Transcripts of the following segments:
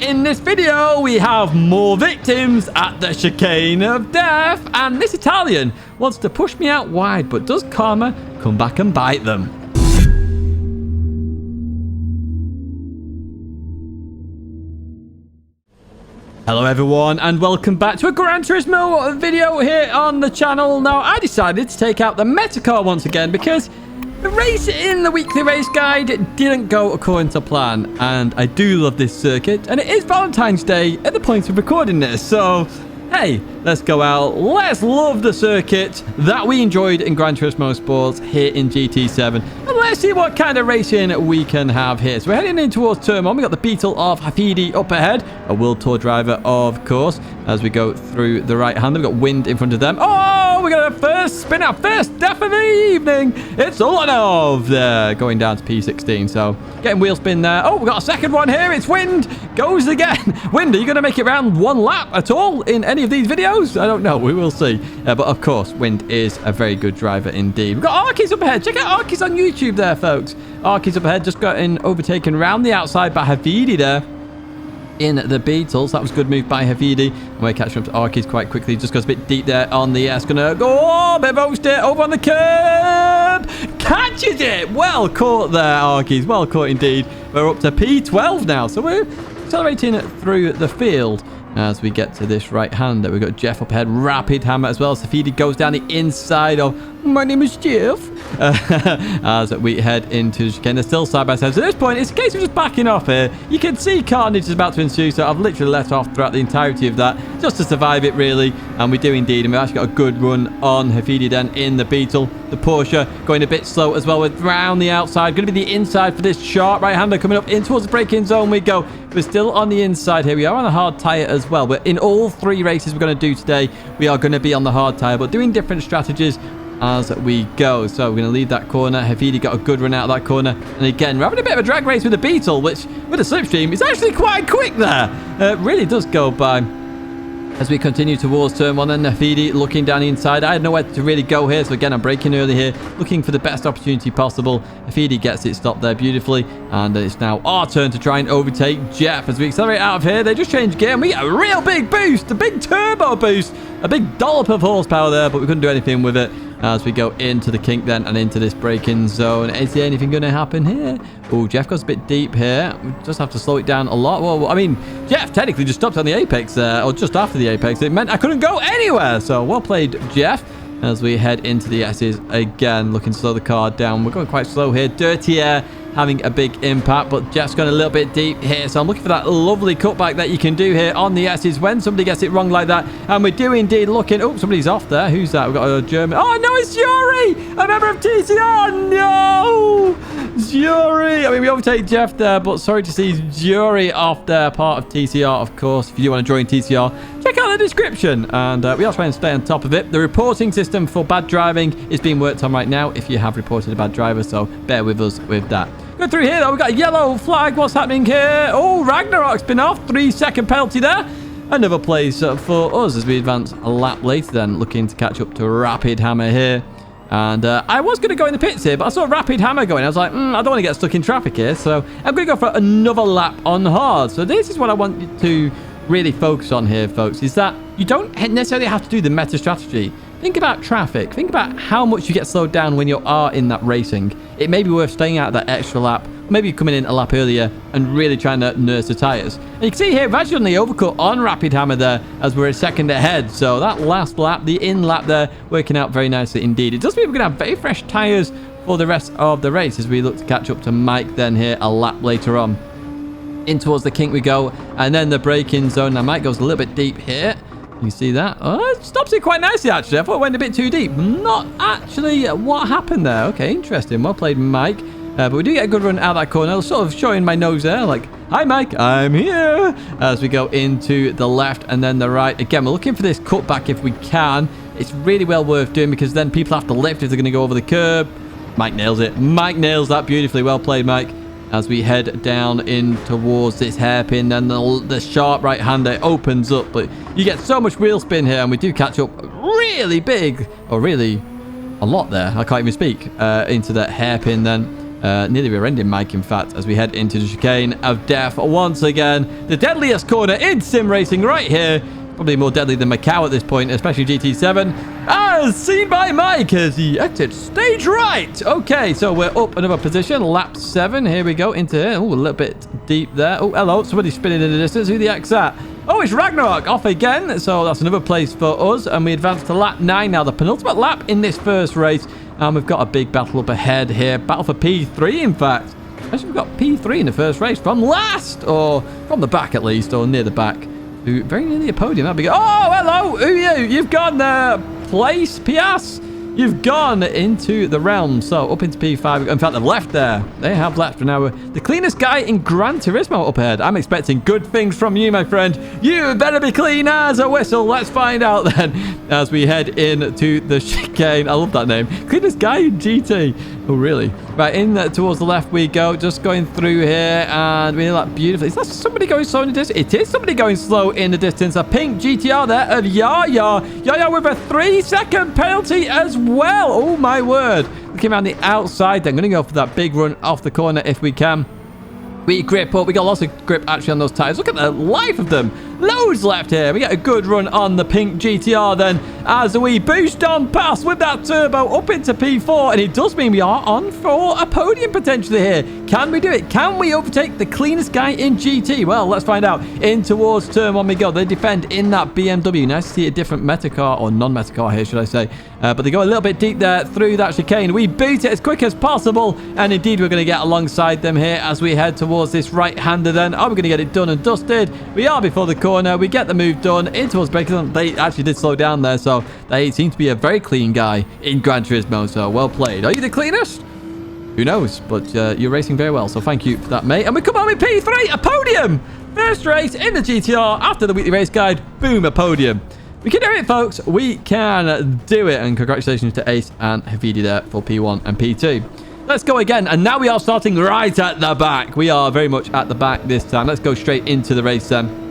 in this video, we have more victims at the chicane of death, and this Italian wants to push me out wide, but does karma come back and bite them? Hello everyone, and welcome back to a Gran Turismo video here on the channel. Now, I decided to take out the Metacar once again because the race in the weekly race guide didn't go according to plan, and I do love this circuit, and it is Valentine's Day at the point of recording this, so hey, let's go out, let's love the circuit that we enjoyed in Gran Turismo Sports here in GT7, and let's see what kind of racing we can have here. So we're heading in towards turn 1. We got the Beetle of Hafidi up ahead, a World Tour driver, of course, as we go through the right hand. We've got Wind in front of them. Oh, we got a first spin, our first death of the evening. It's Ulanov there, going down to P16, so getting wheel spin there. Oh, we got a second one here. It's Wind, goes again. Wind, are you going to make it round one lap at all in any of these videos? I don't know, we will see. But of course, Wind is a very good driver indeed. We've got Arkies up ahead. Check out Arkies on YouTube there, folks. Arkies up ahead, just gotten overtaken round the outside by Hafidi there in the Beetles. That was a good move by Hafidi. And we're catching up to Arkies quite quickly. Just goes a bit deep there on the S. Gonna go, oh, bit of oversteer over on the curb. Catches it. Well caught there, Arkies. Well caught indeed. We're up to P12 now. So we're accelerating through the field as we get to this right hand. We've got Jeff up ahead, rapid hammer as well. Safidi goes down the inside of my name is Jeff as we head into the chicane. They're still side by side. So at this point, it's a case of just backing off here. You can see carnage is about to ensue, so I've literally let off throughout the entirety of that just to survive it, really. And we do indeed. And we've actually got a good run on Hafidi then in the Beetle. The Porsche going a bit slow as well. We're round the outside. Going to be the inside for this sharp right-hander coming up in towards the braking zone we go. We're still on the inside here. We are on a hard tyre as well. But in all three races we're going to do today, we are going to be on the hard tyre, but doing different strategies as we go. So we're going to leave that corner. Hafidi got a good run out of that corner. And again, we're having a bit of a drag race with the Beetle, which with a slipstream is actually quite quick there. It really does go by. As we continue towards turn 1, then Hafidi looking down the inside. I had nowhere to really go here, so again, I'm braking early here, looking for the best opportunity possible. Hafidi gets it stopped there beautifully, and it's now our turn to try and overtake Jeff. As we accelerate out of here, they just change gear, and we get a real big boost, a big turbo boost, a big dollop of horsepower there, but we couldn't do anything with it. As we go into the kink then and into this braking zone. Is there anything going to happen here? Oh, Jeff goes a bit deep here. We just have to slow it down a lot. Well, I mean, Jeff technically just stopped on the apex there, or just after the apex. It meant I couldn't go anywhere. So well played, Jeff. As we head into the S's again, looking to slow the car down. We're going quite slow here. Dirty air having a big impact, but Jeff's going a little bit deep here, so I'm looking for that lovely cutback that you can do here on the S's when somebody gets it wrong like that, and we do indeed looking. Oh, somebody's off there. Who's that? We've got a German. Oh no, it's Yuri, a member of TCR. No, Yuri. I mean, we overtake Jeff there, but sorry to see Yuri off there, part of TCR, of course. If you do want to join TCR, check out the description, and we are trying to stay on top of it. The reporting system for bad driving is being worked on right now if you have reported a bad driver, so bear with us with that. Go through here though, we've got a yellow flag. What's happening here? Oh, Ragnarok's been off. 3-second penalty there. Another place for us as we advance a lap later then, looking to catch up to Rapid Hammer here. And I was going to go in the pits here, but I saw Rapid Hammer going. I was like, I don't want to get stuck in traffic here, so I'm going to go for another lap on hard. So this is what I want you to really focus on here, folks, is that you don't necessarily have to do the meta strategy. Think about traffic. Think about how much you get slowed down when you are in that racing. It may be worth staying out that extra lap, maybe coming in a lap earlier and really trying to nurse the tyres. And you can see here, we're actually on the overcut on Rapid Hammer there as we're a second ahead. So that last lap, the in lap there, working out very nicely indeed. It does mean we're going to have very fresh tyres for the rest of the race as we look to catch up to Mike then here a lap later on. In towards the kink we go, and then the braking zone. Now Mike goes a little bit deep here. You see that? Oh, it stops it quite nicely, actually. I thought it went a bit too deep. Not actually what happened there. Okay, interesting. Well played, Mike. But we do get a good run out of that corner. Sort of showing my nose there, like, hi, Mike, I'm here. As we go into the left and then the right. Again, we're looking for this cutback if we can. It's really well worth doing because then people have to lift if they're going to go over the curb. Mike nails it. Mike nails that beautifully. Well played, Mike. As we head down in towards this hairpin, and the sharp right-hander opens up, but you get so much wheel spin here, and we do catch up really big, or really a lot there, I can't even speak, into that hairpin then. Nearly rear-ending Mike, in fact, as we head into the chicane of death once again. The deadliest corner in sim racing right here. Probably more deadly than Macau at this point, especially GT7. As seen by Mike as he exits stage right. Okay, so we're up another position. Lap 7. Here we go into here. Oh, a little bit deep there. Oh, hello. Somebody's spinning in the distance. Who the heck's that? Oh, it's Ragnarok off again. So that's another place for us. And we advance to lap 9 now. The penultimate lap in this first race. And we've got a big battle up ahead here. Battle for P3, in fact. Actually, we've got P3 in the first race from last. Or from the back, at least. Or near the back. Very nearly a podium. That'd be good. Oh, hello. Who are you? You've gone place, Pias. You've gone into the realm. So up into P5. In fact, they've left there. They have left. And now we're the cleanest guy in Gran Turismo up ahead. I'm expecting good things from you, my friend. You better be clean as a whistle. Let's find out then as we head into the chicane. I love that name. Cleanest guy in GT. Oh, really? Right, in towards the left we go. Just going through here. And we hear that beautifully. Is that somebody going slow in the distance? It is somebody going slow in the distance. A pink GTR there of Yaya. Yaya with a 3-second penalty as well. Oh, my word. Looking around the outside. I'm going to go for that big run off the corner if we can. We grip up. We got lots of grip actually on those tires. Look at the life of them. Loads left here. We get a good run on the pink GTR then as we boost on past with that turbo up into P4. And it does mean we are on for a podium potentially here. Can we do it? Can we overtake the cleanest guy in GT? Well, let's find out. In towards turn 1 we go. They defend in that BMW. Nice to see a different meta car, or non-meta car here, should I say. But they go a little bit deep there through that chicane. We beat it as quick as possible. And indeed, we're going to get alongside them here as we head towards this right-hander then. Are we going to get it done and dusted? We are before the corner. We get the move done in towards braking. They actually did slow down there, so they seem to be a very clean guy in Gran Turismo, so well played. Are you the cleanest? Who knows? But you're racing very well, so thank you for that, mate. And we come on with P3, a podium! First race in the GTR after the weekly race guide. Boom, a podium. We can do it, folks. We can do it. And congratulations to Ace and Havidi there for P1 and P2. Let's go again. And now we are starting right at the back. We are very much at the back this time. Let's go straight into the race then.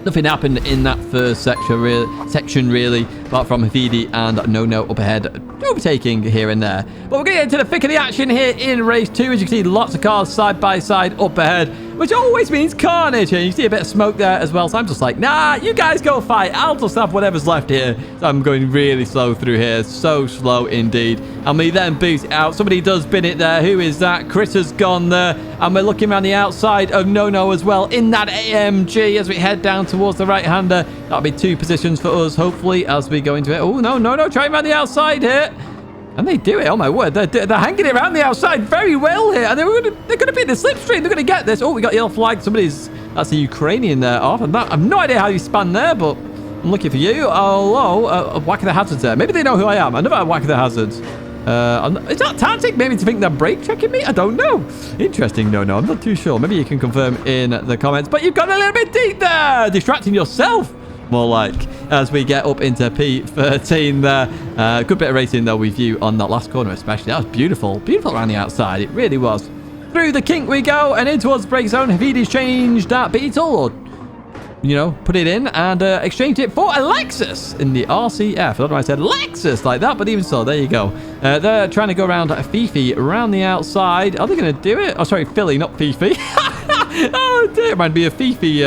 Nothing happened in that first section, really, apart from Havidi and No up ahead, overtaking here and there. But we're going to get into the thick of the action here in race 2. As you can see, lots of cars side by side up ahead, which always means carnage here. You see a bit of smoke there as well. So I'm just like, nah, you guys go fight. I'll just have whatever's left here. So I'm going really slow through here. So slow indeed. And we then boost it out. Somebody does bin it there. Who is that? Chris has gone there. And we're looking around the outside of No as well in that AMG as we head down towards the right-hander. That'll be 2 positions for us, hopefully, as we go into it. Oh, no. Trying around the outside here. And they do it. Oh, my word. They're hanging it around the outside very well here. And they're going to be in the slipstream. They're going to get this. Oh, we got yellow flag. That's a Ukrainian there off. I have no idea how you span there, but I'm looking for you. Hello. Whack of the hazards there. Maybe they know who I am. I never whack of the hazards. Is that tactic? Maybe to think they're brake checking me? I don't know. Interesting. No. I'm not too sure. Maybe you can confirm in the comments. But you've gone a little bit deep there. Distracting yourself. More like, as we get up into P13 there. Good bit of racing, though, with you on that last corner, especially. That was beautiful. Beautiful around the outside. It really was. Through the kink we go, and in towards the brake zone. Havidi's changed that Beetle, or, put it in, and exchanged it for a Lexus in the RCF. I don't know why I said Lexus like that, but even so, there you go. They're trying to go around Fifi around the outside. Are they going to do it? Oh, sorry, Philly, not Fifi. Oh, dear. It might be a Fifi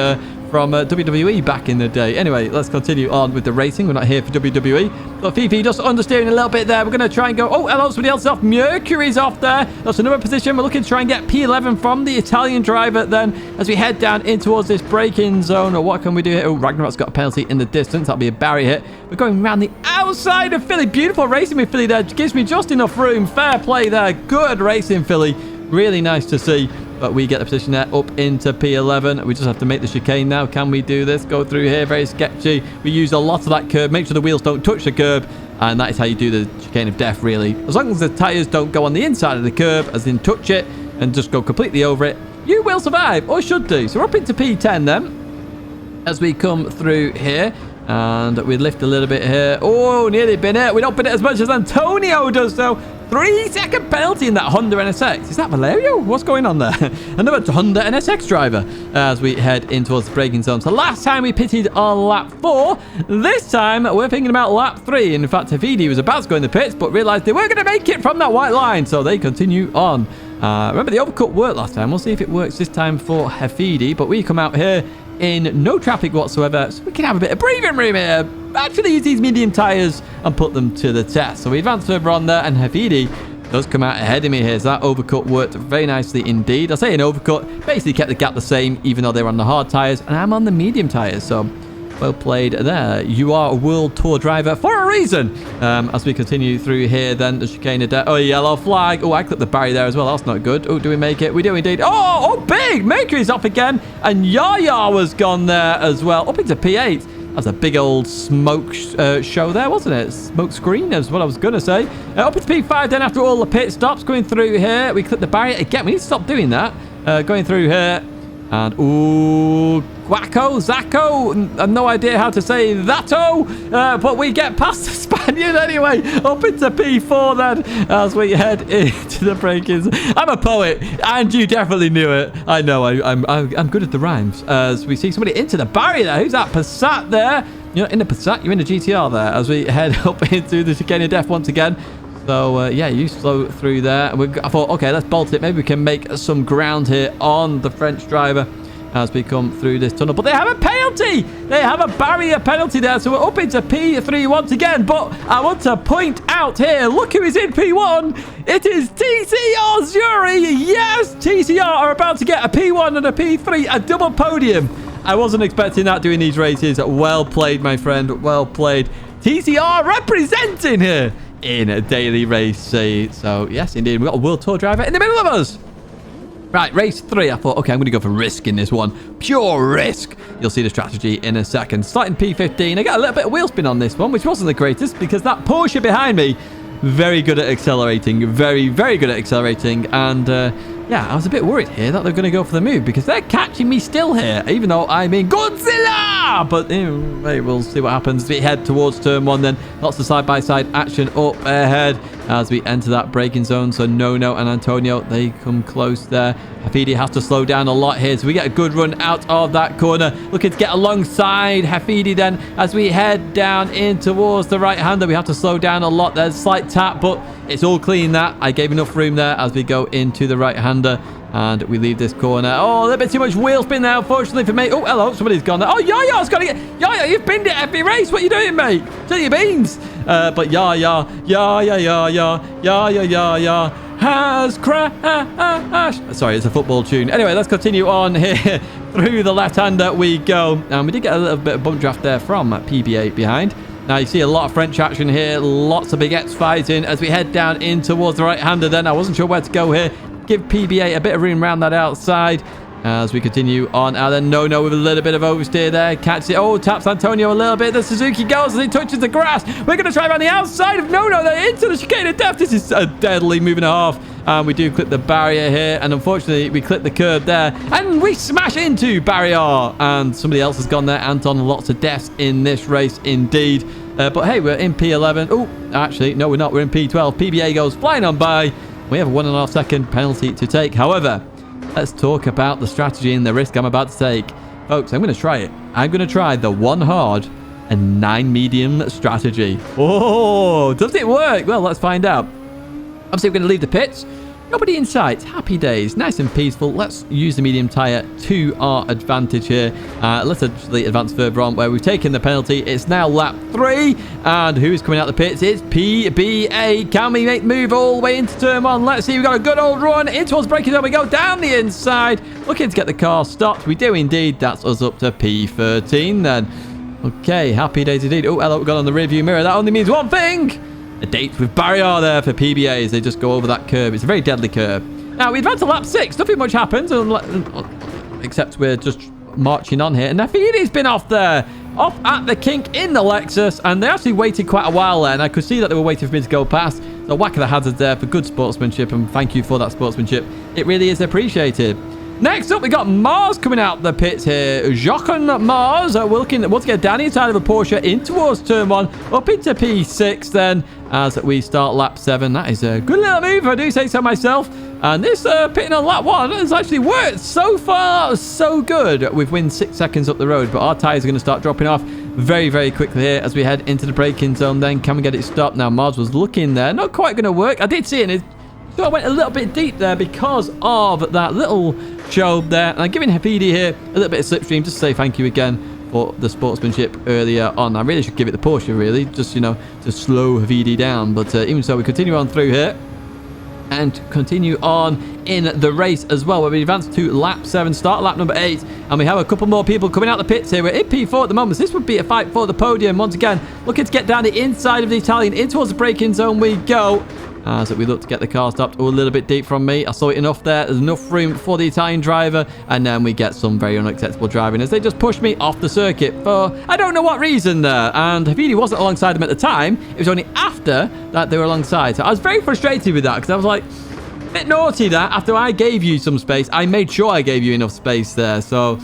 from WWE back in the day. Anyway, let's continue on with the racing. We're not here for WWE. But Fifi just understeering a little bit there. We're going to try and go... Oh, hello, somebody else is off. Mercury's off there. That's another position. We're looking to try and get P11 from the Italian driver then as we head down in towards this braking zone. Or what can we do here? Oh, Ragnarok's got a penalty in the distance. That'll be a barrier hit. We're going around the outside of Philly. Beautiful racing with Philly there. Gives me just enough room. Fair play there. Good racing, Philly. Really nice to see. But we get the position there up into P11. We just have to make the chicane now. Can we do this? Go through here. Very sketchy. We use a lot of that curb. Make sure the wheels don't touch the curb. And that is how you do the chicane of death, really. As long as the tyres don't go on the inside of the curb, as in touch it, and just go completely over it, you will survive, or should do. So we're up into P10 then. As we come through here. And we lift a little bit here. Oh, nearly bin it. We don't bin it as much as Antonio does, though. 3-second penalty in that Honda NSX. Is that Valerio? What's going on there? Another Honda NSX driver as we head in towards the braking zone. So last time we pitted on lap 4. This time we're thinking about lap 3. In fact, Havidi was about to go in the pits, but realized they weren't going to make it from that white line. So they continue on. Remember, the overcut worked last time. We'll see if it works this time for Hafidi. But we come out here in no traffic whatsoever, so we can have a bit of breathing room here. Actually use these medium tyres and put them to the test. So we advance further on there, and Hafidi does come out ahead of me here. So that overcut worked very nicely indeed. I say an overcut, basically kept the gap the same, even though they're on the hard tyres, and I'm on the medium tyres. So well played there. You are a World Tour driver for a reason. As we continue through here, then the chicane. Oh, yellow flag. Oh, I clipped the barrier there as well. That's not good. Oh, do we make it? We do indeed. Oh, big. Mercury's off again. And Yaya was gone there as well. Up into P8. That's a big old smoke show there, wasn't it? Smoke screen is what I was going to say. Up into P5 then after all the pit stops. Going through here. We clip the barrier again. We need to stop doing that. Going through here. And, ooh, Quacko, Zacco, I have no idea how to say that-o, but we get past the Spaniard anyway, up into P4 then, as we head into the break-ins. I'm a poet, and you definitely knew it. I know, I'm good at the rhymes. As we see somebody into the barrier there. Who's that? Passat there. You're not in the Passat, you're in the GTR there, as we head up into the chicane of death once again. So, yeah, you slow through there. I thought, okay, let's bolt it. Maybe we can make some ground here on the French driver as we come through this tunnel. But they have a penalty. They have a barrier penalty there. So we're up into P3 once again. But I want to point out here, look who is in P1. It is TCR Zuri. Yes, TCR are about to get a P1 and a P3, a double podium. I wasn't expecting that doing these races. Well played, my friend. Well played. TCR representing here in a daily race. So yes, indeed, we've got a World Tour driver in the middle of us. Right, race 3. I thought, okay, I'm going to go for risk in this one. Pure risk. You'll see the strategy in a second. Starting P15. I got a little bit of wheel spin on this one, which wasn't the greatest because that Porsche behind me, very good at accelerating. Very, very good at accelerating. And yeah, I was a bit worried here that they're going to go for the move because they're catching me still here, even though I'm in Godzilla. But anyway, we'll see what happens. We head towards turn 1 then. Lots of side-by-side action up ahead as we enter that braking zone. So Nono and Antonio, they come close there. Hafidi has to slow down a lot here. So we get a good run out of that corner. Looking to get alongside Hafidi then as we head down in towards the right-hander. We have to slow down a lot. There's a slight tap, but it's all clean that. I gave enough room there as we go into the right-hander. And we leave this corner. Oh, a little bit too much wheel spin there, unfortunately for me. Oh, hello, somebody's gone there. Oh, Yaya's got to get... Yaya, you've binned it every race. What are you doing, mate? Tell your beans. But Yaya has crashed. Sorry, it's a football tune. Anyway, let's continue on here. Through the left-hander we go. And we did get a little bit of bump draft there from PB8 behind. Now, you see a lot of French action here. Lots of big X fighting as we head down in towards the right-hander then. I wasn't sure where to go here. Give PB8 a bit of room around that outside as we continue on. And then Nono with a little bit of oversteer there. Catches it. Oh, taps Antonio a little bit. The Suzuki goes as he touches the grass. We're going to try around the outside of Nono there into the chicane of death. This is a deadly move and a half. And we do clip the barrier here. And unfortunately, we clip the curb there. And we smash into barrier. And somebody else has gone there. Anton, lots of deaths in this race indeed. But hey, we're in P11. Oh, actually, no, we're not. We're in P12. PBA goes flying on by. We have a 1.5 second penalty to take. However, let's talk about the strategy and the risk I'm about to take. Folks, I'm going to try it. I'm going to try the 1 hard and 9 medium strategy. Oh, does it work? Well, let's find out. Obviously, we're going to leave the pits. Nobody in sight. Happy days. Nice and peaceful. Let's use the medium tyre to our advantage here. Let's actually advance further on where we've taken the penalty. It's now lap 3. And who's coming out the pits? It's PBA. Can we make the move all the way into turn 1? Let's see. We've got a good old run. In towards braking zone. We go down the inside. Looking to get the car stopped. We do indeed. That's us up to P13 then. Okay. Happy days indeed. Oh, hello. We've got on the rear view mirror. That only means one thing. A date with barrier there for PBA as they just go over that curb. It's a very deadly curb. Now, we advance to lap 6. Nothing much happens, except we're just marching on here. And Nafidi's been off there. Off at the kink in the Lexus. And they actually waited quite a while there. And I could see that they were waiting for me to go past. So whack of the hazards there for good sportsmanship. And thank you for that sportsmanship. It really is appreciated. Next up, we got Mars coming out the pits here. Jacques and Mars are looking once again down the inside of a Porsche in towards turn 1, up into P6 then as we start lap 7. That is a good little move, if I do say so myself. And this pitting on lap 1 has actually worked so far, so good. We've won 6 seconds up the road, but our tyres are going to start dropping off very, very quickly here as we head into the braking zone then. Can we get it stopped? Now, Mars was looking there. Not quite going to work. I did see it. So I went a little bit deep there because of that little show there. And I'm giving Hafidi here a little bit of slipstream just to say thank you again for the sportsmanship earlier on. I really should give it the Porsche, really, just, you know, to slow Hafidi down. But even so, we continue on through here and continue on in the race as well, where we advance to lap 7, start lap number 8, and we have a couple more people coming out the pits here. We're in P4 at the moment, so this would be a fight for the podium. Once again, looking to get down the inside of the Italian, in towards the braking zone we go. As we look to get the car stopped a little bit deep from me. I saw it enough there. There's enough room for the Italian driver. And then we get some very unacceptable driving as they just push me off the circuit for I don't know what reason there. And Hafidi wasn't alongside them at the time. It was only after that they were alongside. So I was very frustrated with that because I was like, a bit naughty that after I gave you some space, I made sure I gave you enough space there. So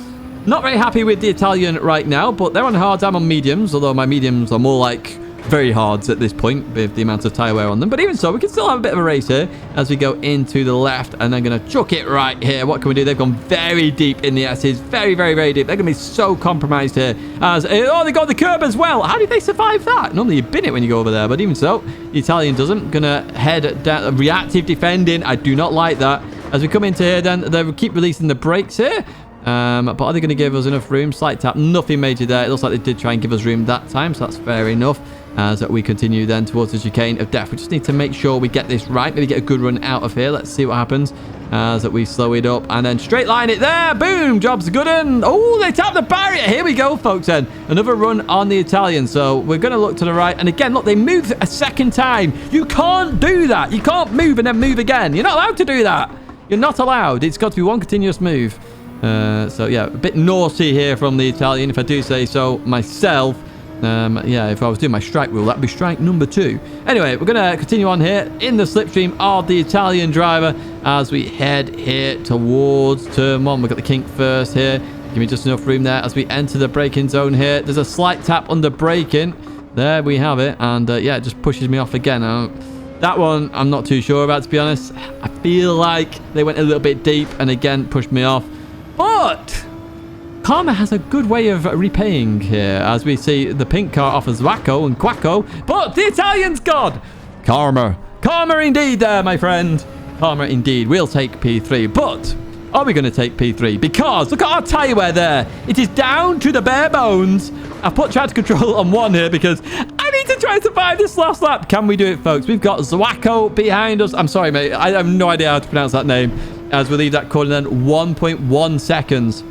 not very happy with the Italian right now, but they're on hards. I'm on mediums, although my mediums are more like very hards at this point with the amount of tyre wear on them. But even so, we can still have a bit of a race here as we go into the left, and they're going to chuck it right here. What can we do? They've gone very deep in the S's. Very, very, very deep. They're going to be so compromised here. As oh, they got the curb as well. How did they survive that? Normally you bin it when you go over there, but even so, the Italian doesn't. Going to head down. Reactive defending. I do not like that. As we come into here, then they keep releasing the brakes here. But are they going to give us enough room? Slight tap, nothing major there. It looks like they did try and give us room that time, so that's fair enough. As we continue then towards the chicane of death. We just need to make sure we get this right. Maybe get a good run out of here. Let's see what happens as we slow it up and then straight line it there. Boom, job's good. And oh, they tapped the barrier. Here we go, folks, then. Another run on the Italian. So we're going to look to the right. And again, look, they moved a second time. You can't do that. You can't move and then move again. You're not allowed to do that. You're not allowed. It's got to be one continuous move. So yeah, a bit naughty here from the Italian, if I do say so myself. Yeah, if I was doing my strike rule, that'd be strike number 2. Anyway, we're going to continue on here in the slipstream of the Italian driver as we head here towards turn 1. We've got the kink first here. Give me just enough room there as we enter the braking zone here. There's a slight tap under braking. There we have it. And yeah, it just pushes me off again. That one, I'm not too sure about, to be honest. I feel like they went a little bit deep and again pushed me off. But Karma has a good way of repaying here, as we see the pink car offers Wacko and Quacko, but the Italian's gone. Karma. Karma indeed there, my friend. Karma indeed. We'll take P3, but are we going to take P3? Because look at our tyre wear there. It is down to the bare bones. I've put traction control on 1 here because I need to try and survive this last lap. Can we do it, folks? We've got Zwacko behind us. I'm sorry, mate. I have no idea how to pronounce that name. As we leave that corner then, 1.1 seconds.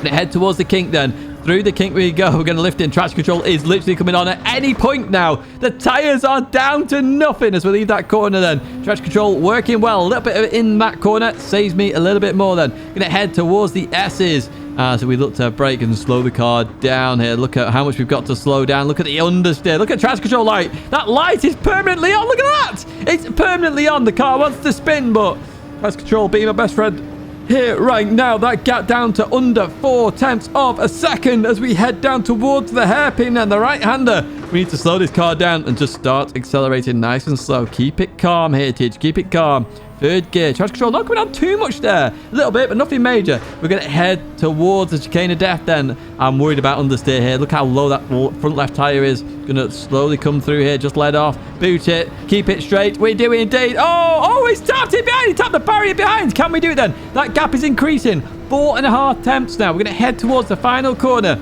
Head towards the kink then. Through the kink we go. We're going to lift in. Traction control is literally coming on at any point now. The tyres are down to nothing as we leave that corner then. Traction control working well. A little bit in that corner. Saves me a little bit more then. Going to head towards the S's. So we look to brake and slow the car down here. Look at how much we've got to slow down. Look at the understeer. Look at traction control light. That light is permanently on. Look at that. It's permanently on. The car wants to spin, but traction control being my best friend here right now. That gap down to under 4/10 of a second as we head down towards the hairpin and the right-hander. We need to slow this car down and just start accelerating nice and slow. Keep it calm here, Tidge. Keep it calm. Third gear. Traction control not coming on too much there. A little bit, but nothing major. We're going to head towards the chicane of death then. I'm worried about understeer here. Look how low that front left tyre is. Going to slowly come through here. Just let off. Boot it. Keep it straight. We do indeed. Oh, he's tapped it behind. He tapped the barrier behind. Can we do it then? That gap is increasing. 4.5 attempts now. We're going to head towards the final corner.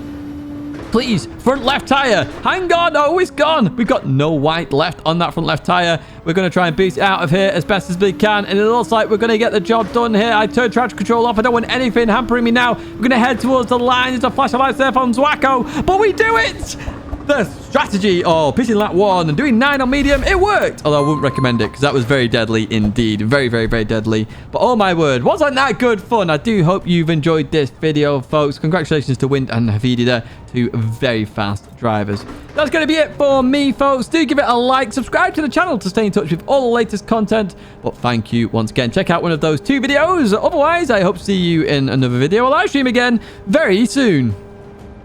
Please, front left tyre. Hang on. Oh, it's gone. We've got no white left on that front left tyre. We're going to try and boost it out of here as best as we can. And it looks like we're going to get the job done here. I turned traction control off. I don't want anything hampering me now. We're going to head towards the line. There's a flash of lights there from Zwacko. But we do it. The strategy of pitching lap 1 and doing 9 on medium, it worked. Although I wouldn't recommend it because that was very deadly indeed. Very, very, very deadly. But oh my word, wasn't that good fun? I do hope you've enjoyed this video, folks. Congratulations to Wind and Hafidi there. 2 very fast drivers. That's going to be it for me, folks. Do give it a like. Subscribe to the channel to stay in touch with all the latest content. But thank you once again. Check out one of those 2 videos. Otherwise, I hope to see you in another video or live stream again very soon.